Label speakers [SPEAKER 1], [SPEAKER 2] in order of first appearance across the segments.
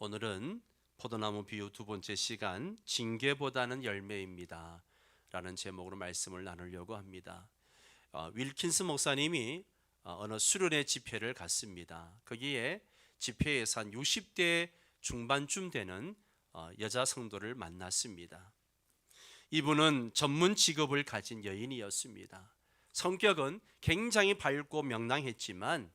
[SPEAKER 1] 오늘은 포도나무 비유 두 번째 시간, 징계보다는 열매입니다 라는 제목으로 말씀을 나누려고 합니다. 윌킨스 목사님이 어느 수련회 집회를 갔습니다. 거기에 집회에서 한 60대 중반쯤 되는 여자 성도를 만났습니다. 이분은 전문 직업을 가진 여인이었습니다. 성격은 굉장히 밝고 명랑했지만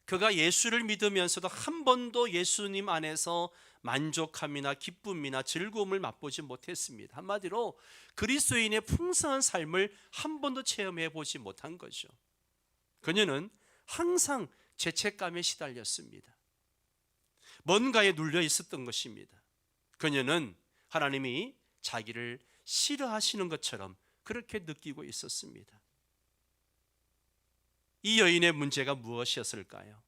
[SPEAKER 1] 그가 예수를 믿으면서도 한 번도 예수님 안에서 만족함이나 기쁨이나 즐거움을 맛보지 못했습니다. 한마디로 그리스도인의 풍성한 삶을 한 번도 체험해 보지 못한 거죠. 그녀는 항상 죄책감에 시달렸습니다. 뭔가에 눌려 있었던 것입니다. 그녀는 하나님이 자기를 싫어하시는 것처럼 그렇게 느끼고 있었습니다. 이 여인의 문제가 무엇이었을까요?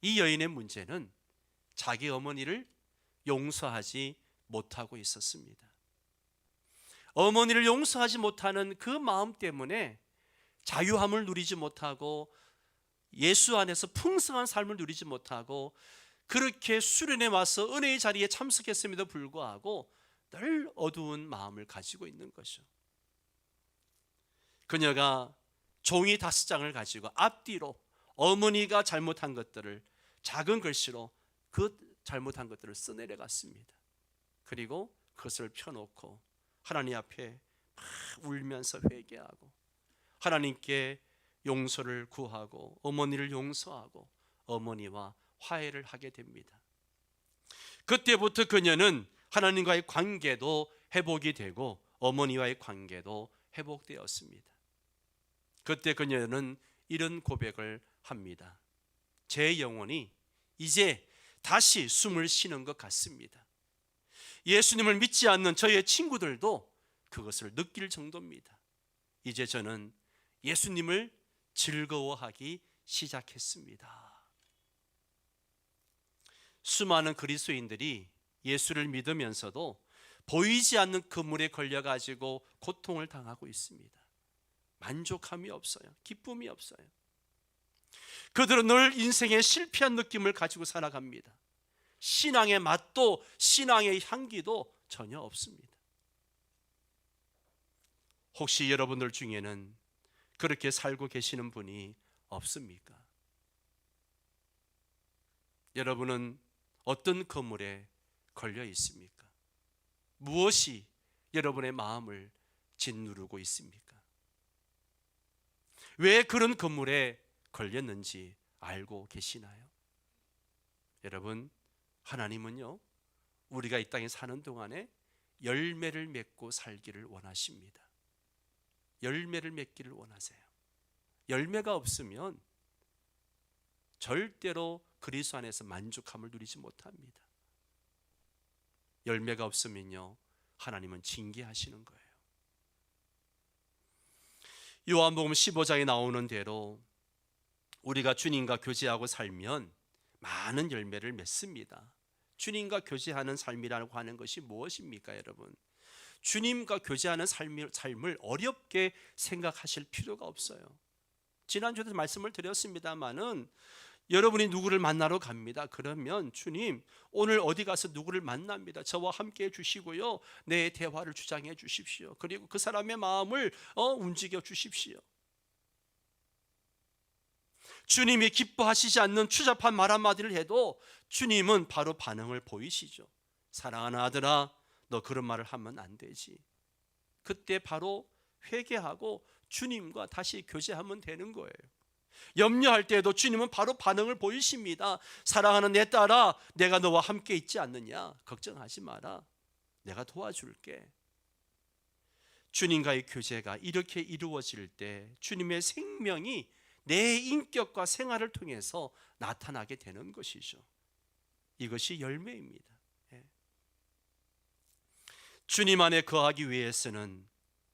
[SPEAKER 1] 이 여인의 문제는 자기 어머니를 용서하지 못하고 있었습니다. 어머니를 용서하지 못하는 그 마음 때문에 자유함을 누리지 못하고 예수 안에서 풍성한 삶을 누리지 못하고 그렇게 수련에 와서 은혜의 자리에 참석했음에도 불구하고 늘 어두운 마음을 가지고 있는 것이죠. 그녀가 종이 5장을 가지고 앞뒤로 어머니가 잘못한 것들을 작은 글씨로 그 잘못한 것들을 써내려 갔습니다. 그리고 그것을 펴놓고 하나님 앞에 막 울면서 회개하고 하나님께 용서를 구하고 어머니를 용서하고 어머니와 화해를 하게 됩니다. 그때부터 그녀는 하나님과의 관계도 회복이 되고 어머니와의 관계도 회복되었습니다. 그때 그녀는 이런 고백을 합니다. 제 영혼이 이제 다시 숨을 쉬는 것 같습니다. 예수님을 믿지 않는 저의 친구들도 그것을 느낄 정도입니다. 이제 저는 예수님을 즐거워하기 시작했습니다. 수많은 그리스도인들이 예수를 믿으면서도 보이지 않는 그물에 걸려가지고 고통을 당하고 있습니다. 만족함이 없어요. 기쁨이 없어요. 그들은 늘 인생의 실패한 느낌을 가지고 살아갑니다. 신앙의 맛도 신앙의 향기도 전혀 없습니다. 혹시 여러분들 중에는 그렇게 살고 계시는 분이 없습니까? 여러분은 어떤 그물에 걸려 있습니까? 무엇이 여러분의 마음을 짓누르고 있습니까? 왜 그런 그물에 걸렸는지 알고 계시나요? 여러분, 하나님은요, 우리가 이 땅에 사는 동안에 열매를 맺고 살기를 원하십니다. 열매를 맺기를 원하세요. 열매가 없으면 절대로 그리스도 안에서 만족함을 누리지 못합니다. 열매가 없으면요, 하나님은 징계하시는 거예요. 요한복음 15장에 나오는 대로 우리가 주님과 교제하고 살면 많은 열매를 맺습니다. 주님과 교제하는 삶이라고 하는 것이 무엇입니까, 여러분? 주님과 교제하는 삶을 어렵게 생각하실 필요가 없어요. 지난주에도 말씀을 드렸습니다마는 여러분이 누구를 만나러 갑니다. 그러면 주님 오늘 어디 가서 누구를 만납니다. 저와 함께 해주시고요, 내 대화를 주장해 주십시오. 그리고 그 사람의 마음을 움직여 주십시오. 주님이 기뻐하시지 않는 추잡한 말 한마디를 해도 주님은 바로 반응을 보이시죠. 사랑하는 아들아, 너 그런 말을 하면 안 되지. 그때 바로 회개하고 주님과 다시 교제하면 되는 거예요. 염려할 때에도 주님은 바로 반응을 보이십니다. 사랑하는 내 딸아, 내가 너와 함께 있지 않느냐? 걱정하지 마라. 내가 도와줄게. 주님과의 교제가 이렇게 이루어질 때 주님의 생명이 내 인격과 생활을 통해서 나타나게 되는 것이죠. 이것이 열매입니다. 주님 안에 거하기 위해서는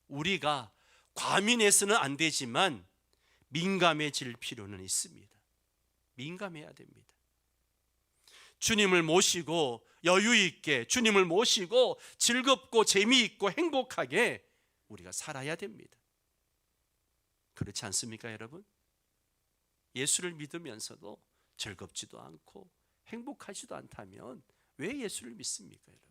[SPEAKER 1] 우리가 과민해서는 안 되지만 민감해질 필요는 있습니다. 민감해야 됩니다. 주님을 모시고 여유 있게, 주님을 모시고 즐겁고 재미있고 행복하게 우리가 살아야 됩니다. 그렇지 않습니까, 여러분? 예수를 믿으면서도 즐겁지도 않고 행복하지도 않다면 왜 예수를 믿습니까, 여러분?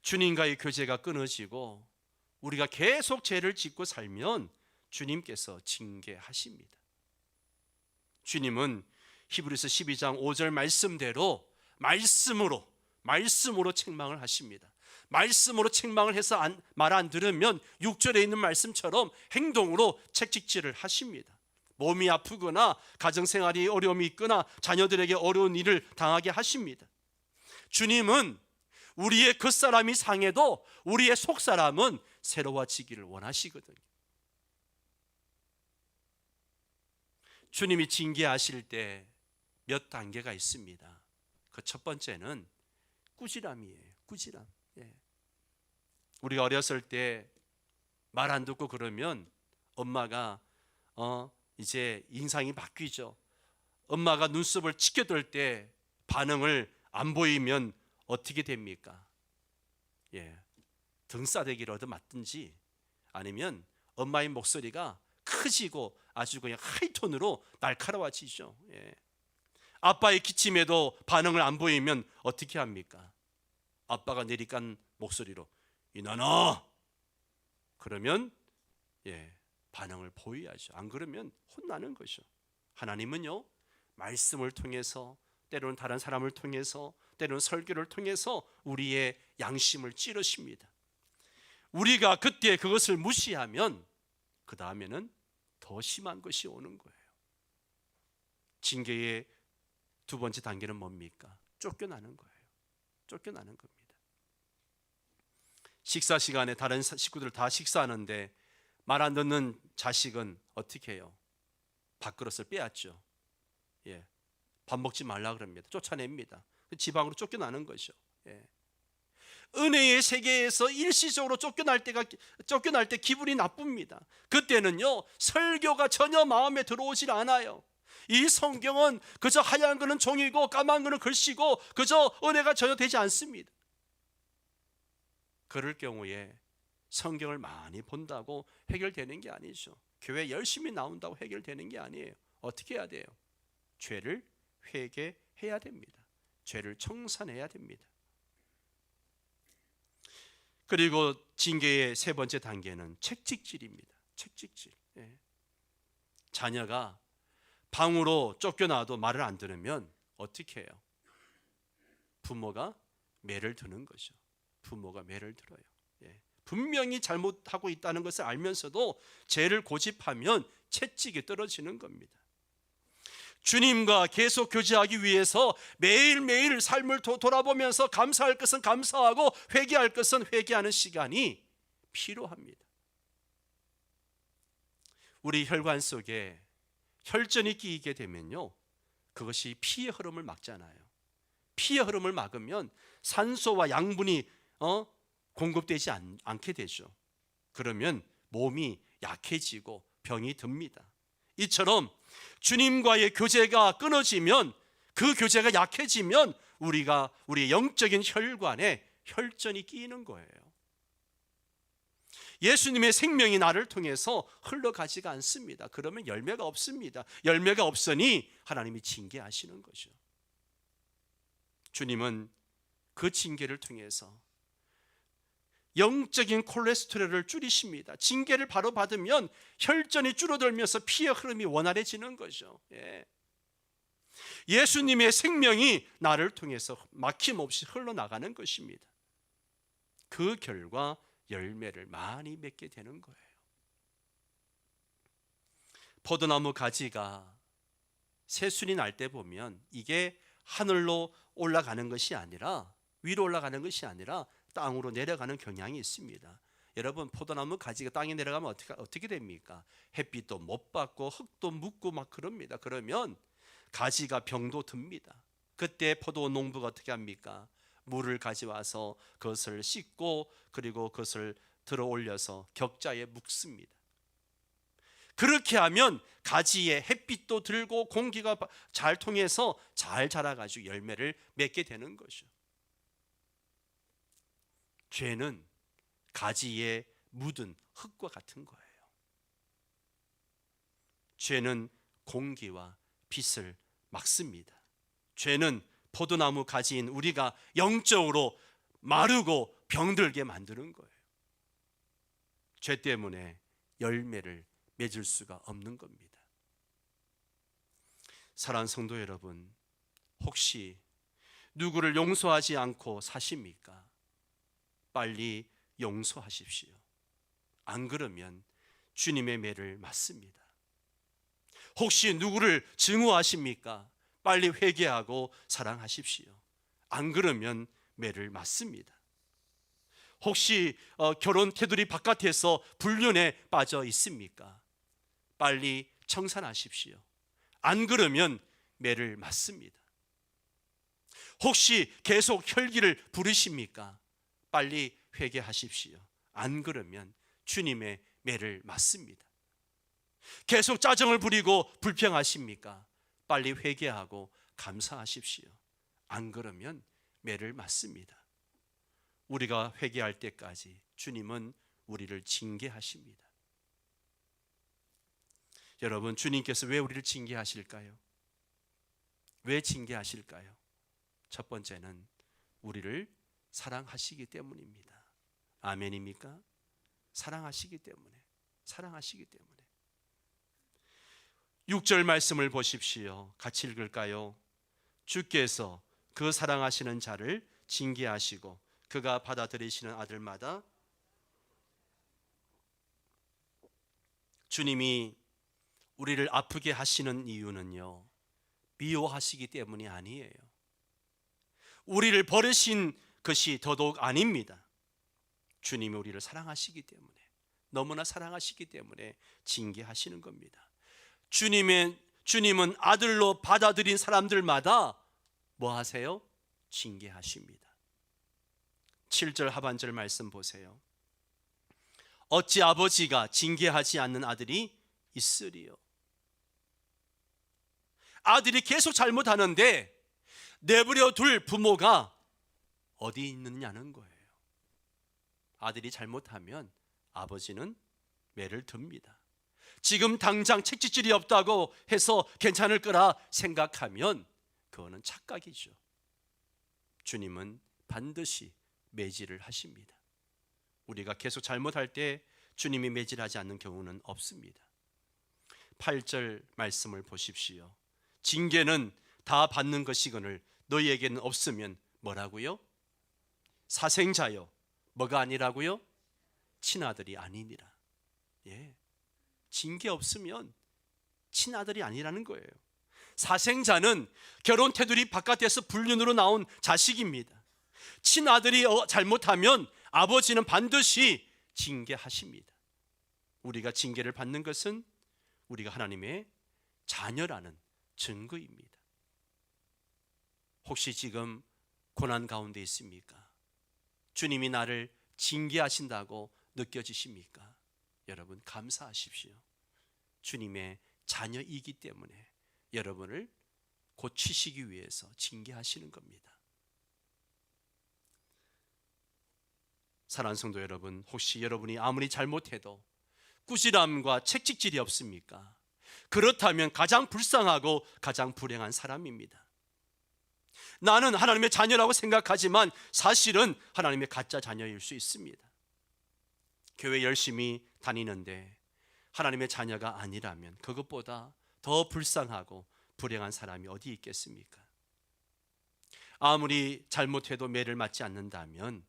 [SPEAKER 1] 주님과의 교제가 끊어지고 우리가 계속 죄를 짓고 살면 주님께서 징계하십니다. 주님은 히브리서 12장 5절 말씀대로 말씀으로 책망을 하십니다. 말씀으로 책망을 해서 말 안 들으면 6절에 있는 말씀처럼 행동으로 책찍질을 하십니다. 몸이 아프거나 가정생활이 어려움이 있거나 자녀들에게 어려운 일을 당하게 하십니다. 주님은 우리의 겉사람이 상해도 우리의 속사람은 새로워지기를 원하시거든요. 주님이 징계하실 때 몇 단계가 있습니다. 그 첫 번째는 꾸지람이에요. 꾸지람. 우리가 어렸을 때 말 안 듣고 그러면 엄마가 이제 인상이 바뀌죠. 엄마가 눈썹을 치켜들 때 반응을 안 보이면 어떻게 됩니까? 등싸대기를 얻어맞든지 아니면 엄마의 목소리가 크지고 아주 그냥 하이톤으로 날카로워지죠. 아빠의 기침에도 반응을 안 보이면 어떻게 합니까? 아빠가 내리깐 목소리로 이나나 그러면 반응을 보여야죠. 안 그러면 혼나는 거죠. 하나님은요, 말씀을 통해서, 때로는 다른 사람을 통해서, 때로는 설교를 통해서 우리의 양심을 찌르십니다. 우리가 그때 그것을 무시하면 그 다음에는 더 심한 것이 오는 거예요. 징계의 두 번째 단계는 뭡니까? 쫓겨나는 거예요. 쫓겨나는 겁니다. 식사 시간에 다른 식구들 다 식사하는데 말 안 듣는 자식은 어떻게 해요? 밥그릇을 빼앗죠. 밥 먹지 말라 그럽니다. 쫓아냅니다. 지방으로 쫓겨나는 거죠. 은혜의 세계에서 일시적으로 쫓겨날 때 기분이 나쁩니다. 그때는요, 설교가 전혀 마음에 들어오질 않아요. 이 성경은 그저 하얀 거는 종이고 까만 거는 글씨고 그저 은혜가 전혀 되지 않습니다. 그럴 경우에 성경을 많이 본다고 해결되는 게 아니죠. 교회 열심히 나온다고 해결되는 게 아니에요. 어떻게 해야 돼요? 죄를 회개해야 됩니다. 죄를 청산해야 됩니다. 그리고 징계의 세 번째 단계는 책찍질입니다. 책찍질. 자녀가 방으로 쫓겨나도 말을 안 들으면 어떻게 해요? 부모가 매를 드는 거죠. 부모가 매를 들어요. 분명히 잘못하고 있다는 것을 알면서도 죄를 고집하면 채찍이 떨어지는 겁니다. 주님과 계속 교제하기 위해서 매일매일 삶을 돌아보면서 감사할 것은 감사하고 회개할 것은 회개하는 시간이 필요합니다. 우리 혈관 속에 혈전이 끼이게 되면요, 그것이 피의 흐름을 막잖아요. 피의 흐름을 막으면 산소와 양분이 공급되지 않게 되죠. 그러면 몸이 약해지고 병이 듭니다. 이처럼 주님과의 교제가 끊어지면, 그 교제가 약해지면 우리의 영적인 혈관에 혈전이 끼이는 거예요. 예수님의 생명이 나를 통해서 흘러가지가 않습니다. 그러면 열매가 없습니다. 열매가 없으니 하나님이 징계하시는 거죠. 주님은 그 징계를 통해서 영적인 콜레스테롤을 줄이십니다. 징계를 바로 받으면 혈전이 줄어들면서 피의 흐름이 원활해지는 거죠. 예수님의 생명이 나를 통해서 막힘없이 흘러나가는 것입니다. 그 결과 열매를 많이 맺게 되는 거예요. 포도나무 가지가 새순이 날 때 보면 이게 하늘로 올라가는 것이 아니라, 위로 올라가는 것이 아니라 땅으로 내려가는 경향이 있습니다. 여러분, 포도나무 가지가 땅에 내려가면 어떻게 됩니까? 햇빛도 못 받고 흙도 묻고 막 그럽니다. 그러면 가지가 병도 듭니다. 그때 포도 농부가 어떻게 합니까? 물을 가져와서 그것을 씻고 그리고 그것을 들어 올려서 격자에 묶습니다. 그렇게 하면 가지에 햇빛도 들고 공기가 잘 통해서 잘 자라가지고 열매를 맺게 되는 것이죠. 죄는 가지에 묻은 흙과 같은 거예요. 죄는 공기와 빛을 막습니다. 죄는 포도나무 가지인 우리가 영적으로 마르고 병들게 만드는 거예요. 죄 때문에 열매를 맺을 수가 없는 겁니다. 사랑하는 성도 여러분, 혹시 누구를 용서하지 않고 사십니까? 빨리 용서하십시오. 안 그러면 주님의 매를 맞습니다. 혹시 누구를 증오하십니까? 빨리 회개하고 사랑하십시오. 안 그러면 매를 맞습니다. 혹시 결혼 테두리 바깥에서 불륜에 빠져 있습니까? 빨리 청산하십시오. 안 그러면 매를 맞습니다. 혹시 계속 혈기를 부르십니까? 빨리 회개하십시오. 안 그러면 주님의 매를 맞습니다. 계속 짜증을 부리고 불평하십니까? 빨리 회개하고 감사하십시오. 안 그러면 매를 맞습니다. 우리가 회개할 때까지 주님은 우리를 징계하십니다. 여러분, 주님께서 왜 우리를 징계하실까요? 왜 징계하실까요? 첫 번째는 우리를 사랑하시기 때문입니다. 아멘입니까? 사랑하시기 때문에. 6절 말씀을 보십시오. 같이 읽을까요? 주께서 그 사랑하시는 자를 징계하시고 그가 받아들이시는 아들마다. 주님이 우리를 아프게 하시는 이유는요, 미워하시기 때문이 아니에요. 우리를 버리신 것이 더더욱 아닙니다. 주님이 우리를 사랑하시기 때문에, 너무나 사랑하시기 때문에 징계하시는 겁니다. 주님은 아들로 받아들인 사람들마다 뭐 하세요? 징계하십니다. 7절 하반절 말씀 보세요. 어찌 아버지가 징계하지 않는 아들이 있으리요? 아들이 계속 잘못하는데 내버려 둘 부모가 어디 있느냐는 거예요. 아들이 잘못하면 아버지는 매를 듭니다. 지금 당장 책짓질이 없다고 해서 괜찮을 거라 생각하면 그거는 착각이죠. 주님은 반드시 매질을 하십니다. 우리가 계속 잘못할 때 주님이 매질하지 않는 경우는 없습니다. 8절 말씀을 보십시오. 징계는 다 받는 것이거늘 너희에게는 없으면 뭐라고요? 사생자요. 뭐가 아니라고요? 친아들이 아니니라. 예. 징계 없으면 친아들이 아니라는 거예요. 사생자는 결혼 테두리 바깥에서 불륜으로 나온 자식입니다. 친아들이 잘못하면 아버지는 반드시 징계하십니다. 우리가 징계를 받는 것은 우리가 하나님의 자녀라는 증거입니다. 혹시 지금 고난 가운데 있습니까? 주님이 나를 징계하신다고 느껴지십니까? 여러분, 감사하십시오. 주님의 자녀이기 때문에 여러분을 고치시기 위해서 징계하시는 겁니다. 사랑하는 성도 여러분, 혹시 여러분이 아무리 잘못해도 꾸지람과 책찍질이 없습니까? 그렇다면 가장 불쌍하고 가장 불행한 사람입니다. 나는 하나님의 자녀라고 생각하지만 사실은 하나님의 가짜 자녀일 수 있습니다. 교회 열심히 다니는데 하나님의 자녀가 아니라면 그것보다 더 불쌍하고 불행한 사람이 어디 있겠습니까? 아무리 잘못해도 매를 맞지 않는다면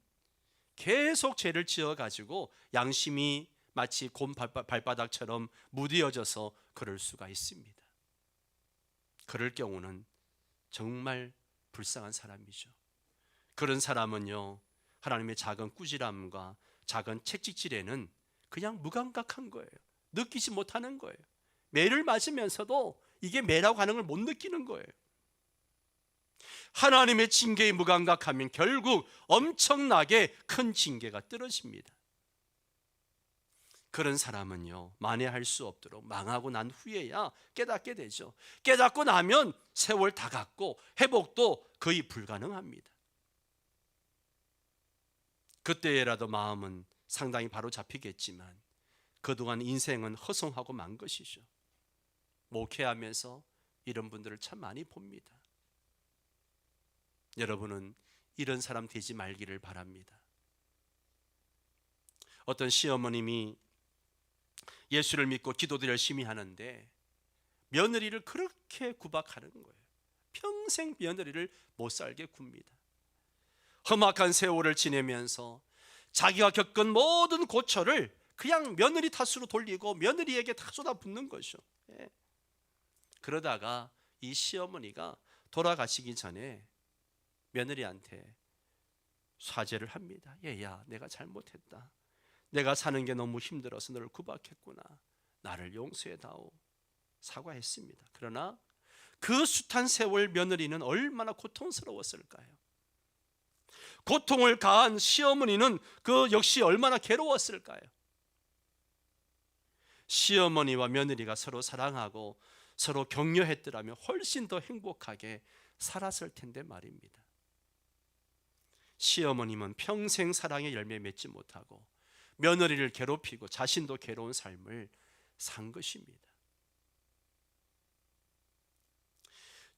[SPEAKER 1] 계속 죄를 지어가지고 양심이 마치 곰 발바닥처럼 무뎌져서 그럴 수가 있습니다. 그럴 경우는 정말 불쌍한 사람이죠. 그런 사람은요, 하나님의 작은 꾸지람과 작은 책찍질에는 그냥 무감각한 거예요. 느끼지 못하는 거예요. 매를 맞으면서도 이게 매라고 하는 걸 못 느끼는 거예요. 하나님의 징계에 무감각하면 결국 엄청나게 큰 징계가 떨어집니다. 그런 사람은요, 만회할 수 없도록 망하고 난 후에야 깨닫게 되죠. 깨닫고 나면 세월 다 갔고 회복도 거의 불가능합니다. 그때라도 마음은 상당히 바로 잡히겠지만 그동안 인생은 허송하고 만 것이죠. 목회하면서 이런 분들을 참 많이 봅니다. 여러분은 이런 사람 되지 말기를 바랍니다. 어떤 시어머님이 예수를 믿고 기도도 열심히 하는데 며느리를 그렇게 구박하는 거예요. 평생 며느리를 못 살게 굽니다. 험악한 세월을 지내면서 자기가 겪은 모든 고초를 그냥 며느리 탓으로 돌리고 며느리에게 다 쏟아붓는 거죠. 예. 그러다가 이 시어머니가 돌아가시기 전에 며느리한테 사죄를 합니다. 얘야, 내가 잘못했다. 내가 사는 게 너무 힘들어서 너를 구박했구나. 나를 용서해다오. 사과했습니다. 그러나 그 숱한 세월 며느리는 얼마나 고통스러웠을까요? 고통을 가한 시어머니는 그 역시 얼마나 괴로웠을까요? 시어머니와 며느리가 서로 사랑하고 서로 격려했더라면 훨씬 더 행복하게 살았을 텐데 말입니다. 시어머님은 평생 사랑의 열매 맺지 못하고 며느리를 괴롭히고 자신도 괴로운 삶을 산 것입니다.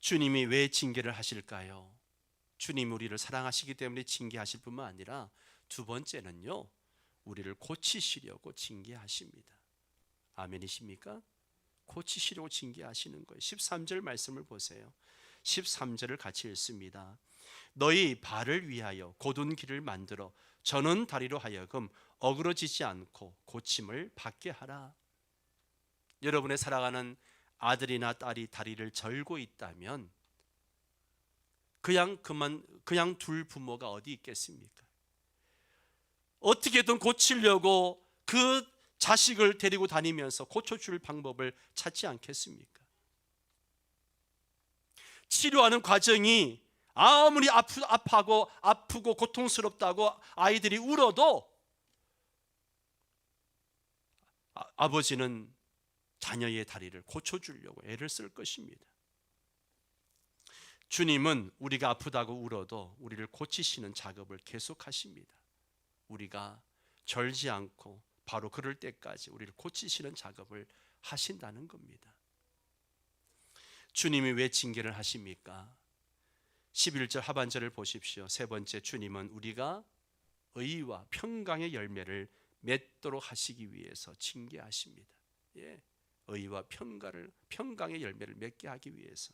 [SPEAKER 1] 주님이 왜 징계를 하실까요? 주님 우리를 사랑하시기 때문에 징계하실 뿐만 아니라 두 번째는요, 우리를 고치시려고 징계하십니다. 아멘이십니까? 고치시려고 징계하시는 거예요. 13절 말씀을 보세요. 13절을 같이 읽습니다. 너희 발을 위하여 곧은 길을 만들어 저는 다리로 하여금 어그러지지 않고 고침을 받게 하라. 여러분의 사랑하는 아들이나 딸이 다리를 절고 있다면 그냥 둘 부모가 어디 있겠습니까? 어떻게든 고치려고 그 자식을 데리고 다니면서 고쳐줄 방법을 찾지 않겠습니까? 치료하는 과정이 아무리 아프고 고통스럽다고 아이들이 울어도 아버지는 자녀의 다리를 고쳐주려고 애를 쓸 것입니다. 주님은 우리가 아프다고 울어도 우리를 고치시는 작업을 계속하십니다. 우리가 절지 않고 바로 그럴 때까지 우리를 고치시는 작업을 하신다는 겁니다. 주님이 왜 징계를 하십니까? 11절 하반절을 보십시오. 세 번째, 주님은 우리가 의와 평강의 열매를 맺도록 하시기 위해서 징계하십니다. 예, 의와 평강의 열매를 맺게 하기 위해서.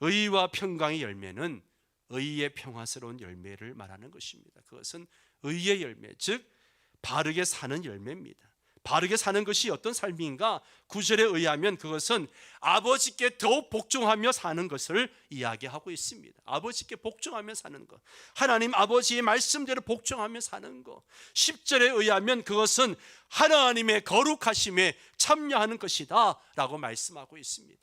[SPEAKER 1] 의와 평강의 열매는 의의 평화스러운 열매를 말하는 것입니다. 그것은 의의 열매, 즉 바르게 사는 열매입니다. 바르게 사는 것이 어떤 삶인가? 9절에 의하면 그것은 아버지께 더욱 복종하며 사는 것을 이야기하고 있습니다. 아버지께 복종하며 사는 것, 하나님 아버지의 말씀대로 복종하며 사는 것. 10절에 의하면 그것은 하나님의 거룩하심에 참여하는 것이다 라고 말씀하고 있습니다.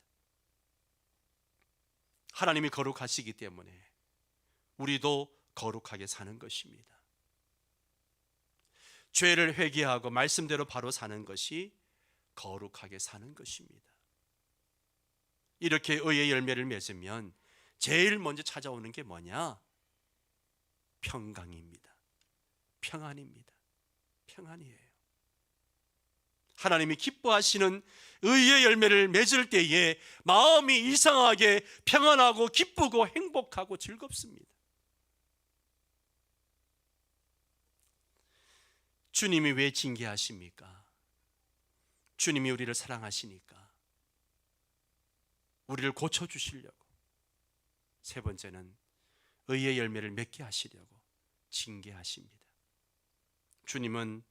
[SPEAKER 1] 하나님이 거룩하시기 때문에 우리도 거룩하게 사는 것입니다. 죄를 회개하고 말씀대로 바로 사는 것이 거룩하게 사는 것입니다. 이렇게 의의 열매를 맺으면 제일 먼저 찾아오는 게 뭐냐? 평강입니다. 평안입니다. 평안이에요. 하나님이 기뻐하시는 의의 열매를 맺을 때에 마음이 이상하게 평안하고 기쁘고 행복하고 즐겁습니다. 주님이 왜 징계하십니까? 주님이 우리를 사랑하시니까, 우리를 고쳐주시려고. 세 번째는 의의 열매를 맺게 하시려고 징계하십니다. 주님은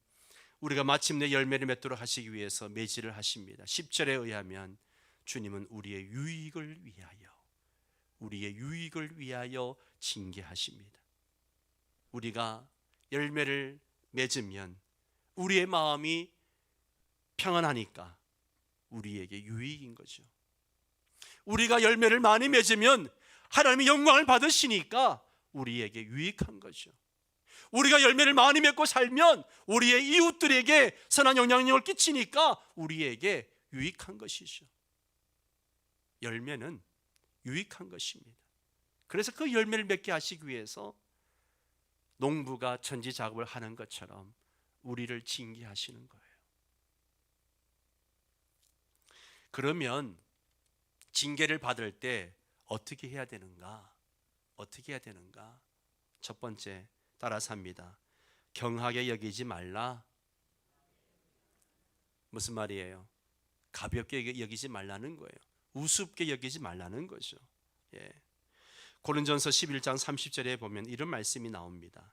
[SPEAKER 1] 우리가 마침내 열매를 맺도록 하시기 위해서 매질을 하십니다. 10절에 의하면 주님은 우리의 유익을 위하여 징계하십니다. 우리가 열매를 맺으면 우리의 마음이 평안하니까 우리에게 유익인 거죠. 우리가 열매를 많이 맺으면 하나님이 영광을 받으시니까 우리에게 유익한 거죠. 우리가 열매를 많이 맺고 살면 우리의 이웃들에게 선한 영향력을 끼치니까 우리에게 유익한 것이죠. 열매는 유익한 것입니다. 그래서 그 열매를 맺게 하시기 위해서 농부가 천지 작업을 하는 것처럼 우리를 징계하시는 거예요. 그러면 징계를 받을 때 어떻게 해야 되는가? 어떻게 해야 되는가? 첫 번째, 따라서 합니다. 경하게 여기지 말라. 무슨 말이에요? 가볍게 여기지 말라는 거예요. 우습게 여기지 말라는 거죠. 예. 고린전서 11장 30절에 보면 이런 말씀이 나옵니다.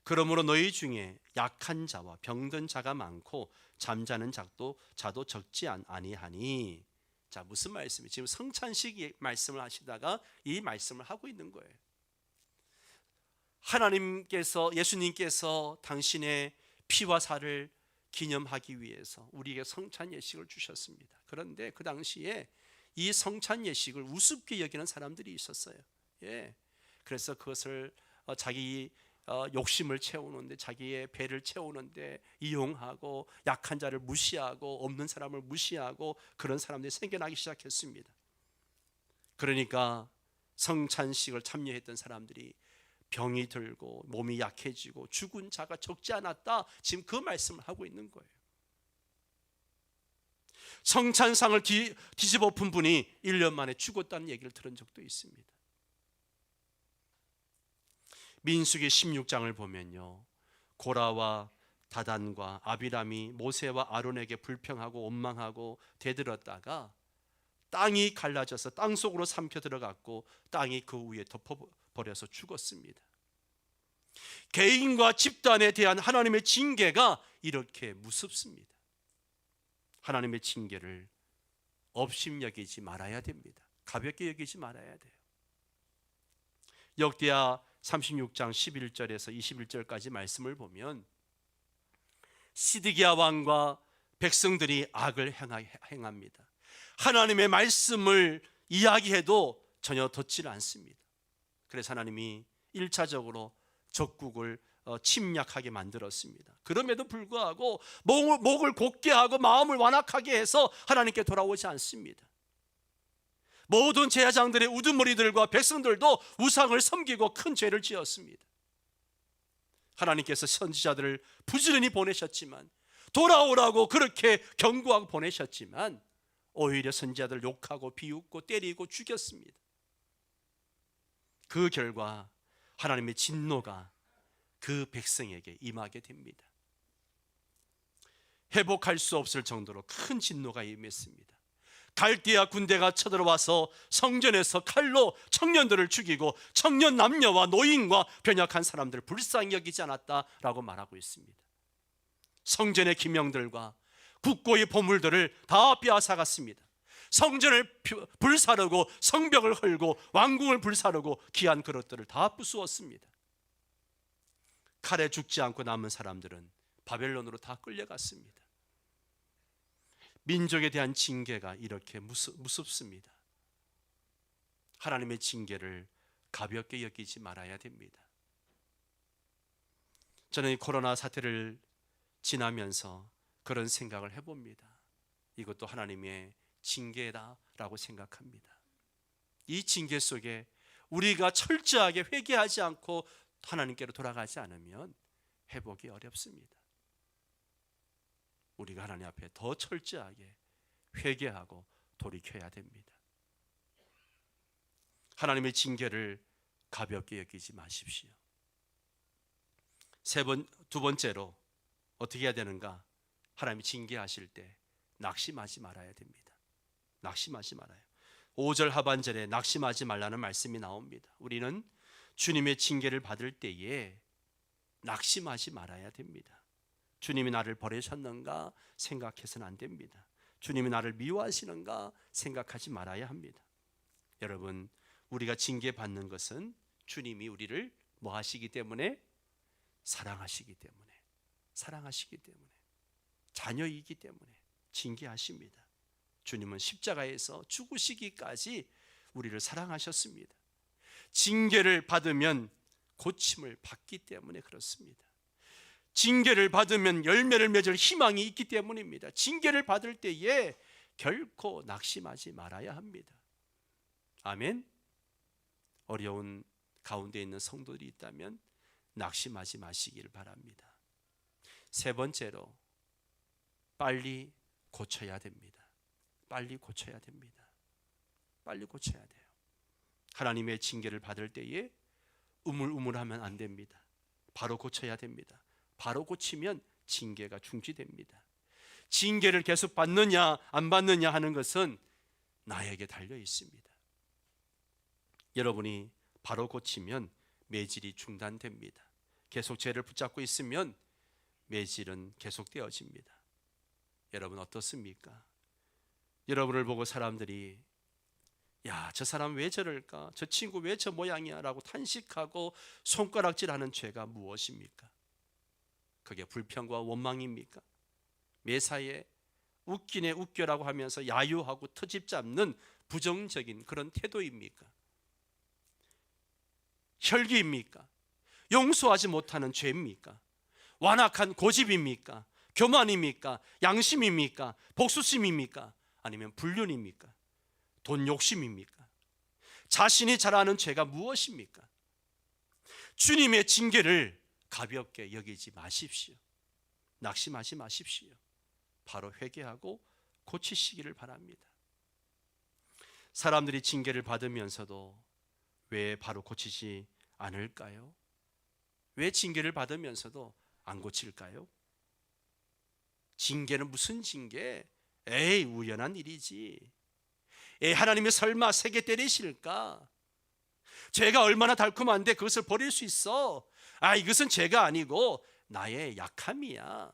[SPEAKER 1] 그러므로 너희 중에 약한 자와 병든 자가 많고 잠자는 자도 적지 아니하니. 자, 무슨 말씀이? 지금 성찬식 말씀을 하시다가 이 말씀을 하고 있는 거예요. 하나님께서, 예수님께서 당신의 피와 살을 기념하기 위해서 우리에게 성찬 예식을 주셨습니다. 그런데 그 당시에 이 성찬 예식을 우습게 여기는 사람들이 있었어요. 예. 그래서 그것을 자기 욕심을 채우는데, 자기의 배를 채우는데 이용하고 약한 자를 무시하고 없는 사람을 무시하고 그런 사람들이 생겨나기 시작했습니다. 그러니까 성찬식을 참여했던 사람들이 병이 들고 몸이 약해지고 죽은 자가 적지 않았다. 지금 그 말씀을 하고 있는 거예요. 성찬상을 뒤집어 엎은 분이 1년 만에 죽었다는 얘기를 들은 적도 있습니다. 민수기 16장을 보면요, 고라와 다단과 아비람이 모세와 아론에게 불평하고 원망하고 대들었다가 땅이 갈라져서 땅 속으로 삼켜 들어갔고 땅이 그 위에 덮어버려서 죽었습니다. 개인과 집단에 대한 하나님의 징계가 이렇게 무섭습니다. 하나님의 징계를 업심여기지 말아야 됩니다. 가볍게 여기지 말아야 돼요. 역대하 36장 11절에서 21절까지 말씀을 보면 시드기야 왕과 백성들이 악을 행합니다. 하나님의 말씀을 이야기해도 전혀 듣지를 않습니다. 그래서 하나님이 1차적으로 적국을 침략하게 만들었습니다. 그럼에도 불구하고 목을 곧게 하고 마음을 완악하게 해서 하나님께 돌아오지 않습니다. 모든 제사장들의 우두머리들과 백성들도 우상을 섬기고 큰 죄를 지었습니다. 하나님께서 선지자들을 부지런히 보내셨지만, 돌아오라고 그렇게 경고하고 보내셨지만 오히려 선지자들 욕하고 비웃고 때리고 죽였습니다. 그 결과 하나님의 진노가 그 백성에게 임하게 됩니다. 회복할 수 없을 정도로 큰 진노가 임했습니다. 갈대아 군대가 쳐들어와서 성전에서 칼로 청년들을 죽이고 청년 남녀와 노인과 병약한 사람들을 불쌍히 여기지 않았다라고 말하고 있습니다. 성전의 기명들과 국고의 보물들을 다 빼앗아갔습니다. 성전을 불사르고 성벽을 헐고 왕궁을 불사르고 귀한 그릇들을 다 부수었습니다. 칼에 죽지 않고 남은 사람들은 바벨론으로 다 끌려갔습니다. 민족에 대한 징계가 이렇게 무섭습니다. 하나님의 징계를 가볍게 여기지 말아야 됩니다. 저는 이 코로나 사태를 지나면서 그런 생각을 해봅니다. 이것도 하나님의 징계다라고 생각합니다. 이 징계 속에 우리가 철저하게 회개하지 않고 하나님께로 돌아가지 않으면 회복이 어렵습니다. 우리가 하나님 앞에 더 철저하게 회개하고 돌이켜야 됩니다. 하나님의 징계를 가볍게 여기지 마십시오. 두 번째로 어떻게 해야 되는가? 하나님이 징계하실 때 낙심하지 말아야 됩니다. 낙심하지 말아요. 5절 하반절에 낙심하지 말라는 말씀이 나옵니다. 우리는 주님의 징계를 받을 때에 낙심하지 말아야 됩니다. 주님이 나를 버리셨는가 생각해서는 안 됩니다. 주님이 나를 미워하시는가 생각하지 말아야 합니다. 여러분, 우리가 징계받는 것은 주님이 우리를 뭐 하시기 때문에? 사랑하시기 때문에, 자녀이기 때문에 징계하십니다. 주님은 십자가에서 죽으시기까지 우리를 사랑하셨습니다. 징계를 받으면 고침을 받기 때문에 그렇습니다. 징계를 받으면 열매를 맺을 희망이 있기 때문입니다. 징계를 받을 때에 결코 낙심하지 말아야 합니다. 아멘. 어려운 가운데 있는 성도들이 있다면 낙심하지 마시길 바랍니다. 세 번째로 빨리 고쳐야 됩니다. 빨리 고쳐야 됩니다. 빨리 고쳐야 돼요. 하나님의 징계를 받을 때에 우물우물하면 안 됩니다. 바로 고쳐야 됩니다. 바로 고치면 징계가 중지됩니다. 징계를 계속 받느냐 안 받느냐 하는 것은 나에게 달려 있습니다. 여러분이 바로 고치면 매질이 중단됩니다. 계속 죄를 붙잡고 있으면 매질은 계속되어집니다. 여러분 어떻습니까? 여러분을 보고 사람들이 야, 저 사람 왜 저럴까? 저 친구 왜 저 모양이야? 라고 탄식하고 손가락질하는 죄가 무엇입니까? 그게 불평과 원망입니까? 매사에 웃기네 웃겨라고 하면서 야유하고 트집 잡는 부정적인 그런 태도입니까? 혈기입니까? 용서하지 못하는 죄입니까? 완악한 고집입니까? 교만입니까? 양심입니까? 복수심입니까? 아니면 불륜입니까? 돈 욕심입니까? 자신이 잘 아는 죄가 무엇입니까? 주님의 징계를 가볍게 여기지 마십시오. 낙심하지 마십시오. 바로 회개하고 고치시기를 바랍니다. 사람들이 징계를 받으면서도 왜 바로 고치지 않을까요? 왜 징계를 받으면서도 안 고칠까요? 징계는 무슨 징계? 에이, 우연한 일이지. 에이, 하나님이 설마 세게 때리실까? 죄가 얼마나 달콤한데 그것을 버릴 수 있어? 아, 이것은 죄가 아니고 나의 약함이야.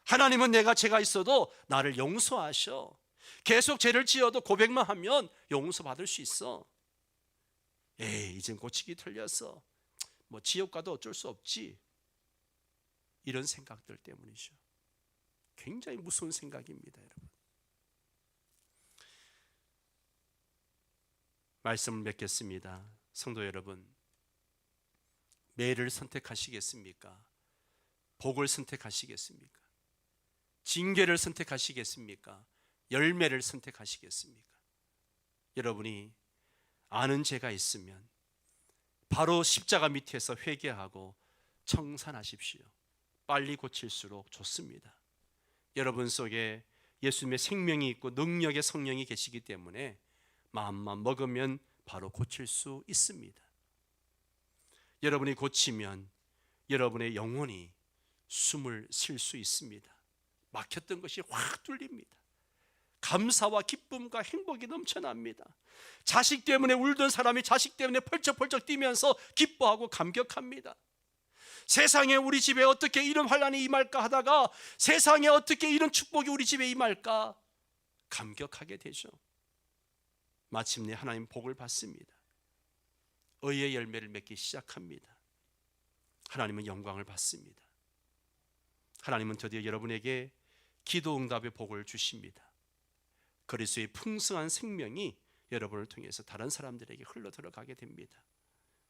[SPEAKER 1] 하나님은 내가 죄가 있어도 나를 용서하셔. 계속 죄를 지어도 고백만 하면 용서받을 수 있어. 에이, 이젠 고치기 틀렸어. 뭐 지옥 가도 어쩔 수 없지. 이런 생각들 때문이죠. 굉장히 무서운 생각입니다, 여러분. 말씀을 맺겠습니다. 성도 여러분, 매를 선택하시겠습니까? 복을 선택하시겠습니까? 징계를 선택하시겠습니까? 열매를 선택하시겠습니까? 여러분이 아는 죄가 있으면 바로 십자가 밑에서 회개하고 청산하십시오. 빨리 고칠수록 좋습니다. 여러분 속에 예수님의 생명이 있고 능력의 성령이 계시기 때문에 마음만 먹으면 바로 고칠 수 있습니다. 여러분이 고치면 여러분의 영혼이 숨을 쉴 수 있습니다. 막혔던 것이 확 뚫립니다. 감사와 기쁨과 행복이 넘쳐납니다. 자식 때문에 울던 사람이 자식 때문에 펄쩍펄쩍 뛰면서 기뻐하고 감격합니다. 세상에 우리 집에 어떻게 이런 환난이 임할까 하다가 세상에 어떻게 이런 축복이 우리 집에 임할까 감격하게 되죠. 마침내 하나님 복을 받습니다. 의의 열매를 맺기 시작합니다. 하나님은 영광을 받습니다. 하나님은 드디어 여러분에게 기도 응답의 복을 주십니다. 그리스도의 풍성한 생명이 여러분을 통해서 다른 사람들에게 흘러 들어가게 됩니다.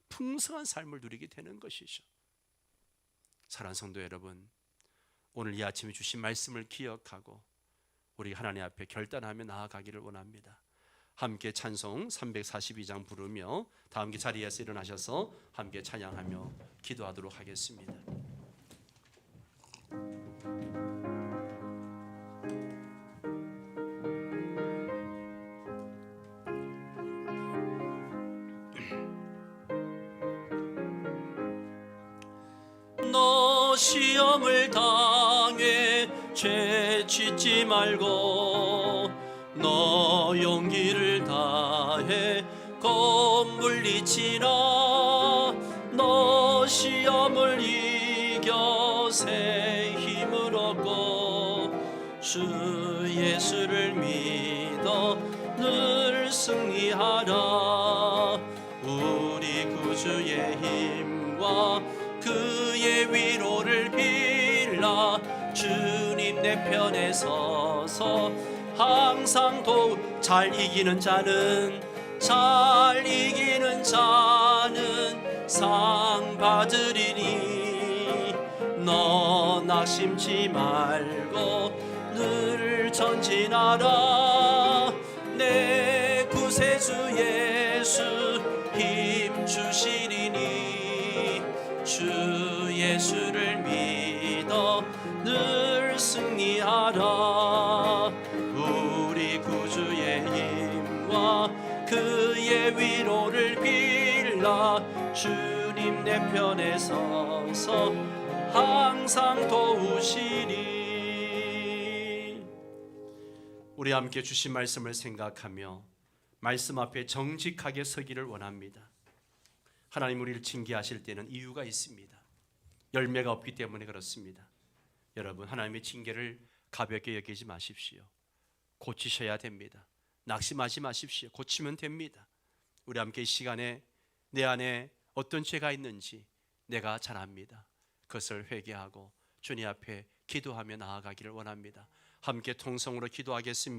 [SPEAKER 1] 풍성한 삶을 누리게 되는 것이죠. 사랑하는 성도 여러분, 오늘 이 아침에 주신 말씀을 기억하고 우리 하나님 앞에 결단하며 나아가기를 원합니다. 함께 찬송 342장 부르며 다 함께 자리에서 일어나셔서 함께 찬양하며 기도하도록 하겠습니다. 너 시험을 당해 죄 짓지 말고 너 용기를 다해 겁 물리치라. 너 시험을 이겨 새 힘을 얻고 주 예수를 믿어 늘 승리하라. 우리 구주의 힘과 그의 위로를 빌라. 주님 내 편에 서서 항상 잘 이기는 자는 상 받으리니. 너 낙심치 말고 늘 전진하라. 내 구세주 예수 힘 주시리니. 주 예수를 믿어 늘 승리하라. 우리 구주의 우리의 위로를 빌라 주님 내 편에 서서 항상 도우시리. 우리 함께 주신 말씀을 생각하며 말씀 앞에 정직하게 서기를 원합니다. 하나님 우리를 징계하실 때는 이유가 있습니다. 열매가 없기 때문에 그렇습니다. 여러분, 하나님의 징계를 가볍게 여기지 마십시오. 고치셔야 됩니다. 낙심하지 마십시오. 고치면 됩니다. 우리 함께 이 시간에 내 안에 어떤 죄가 있는지 내가 잘 압니다. 그것을 회개하고 주님 앞에 기도하며 나아가기를 원합니다. 함께 통성으로 기도하겠습니다.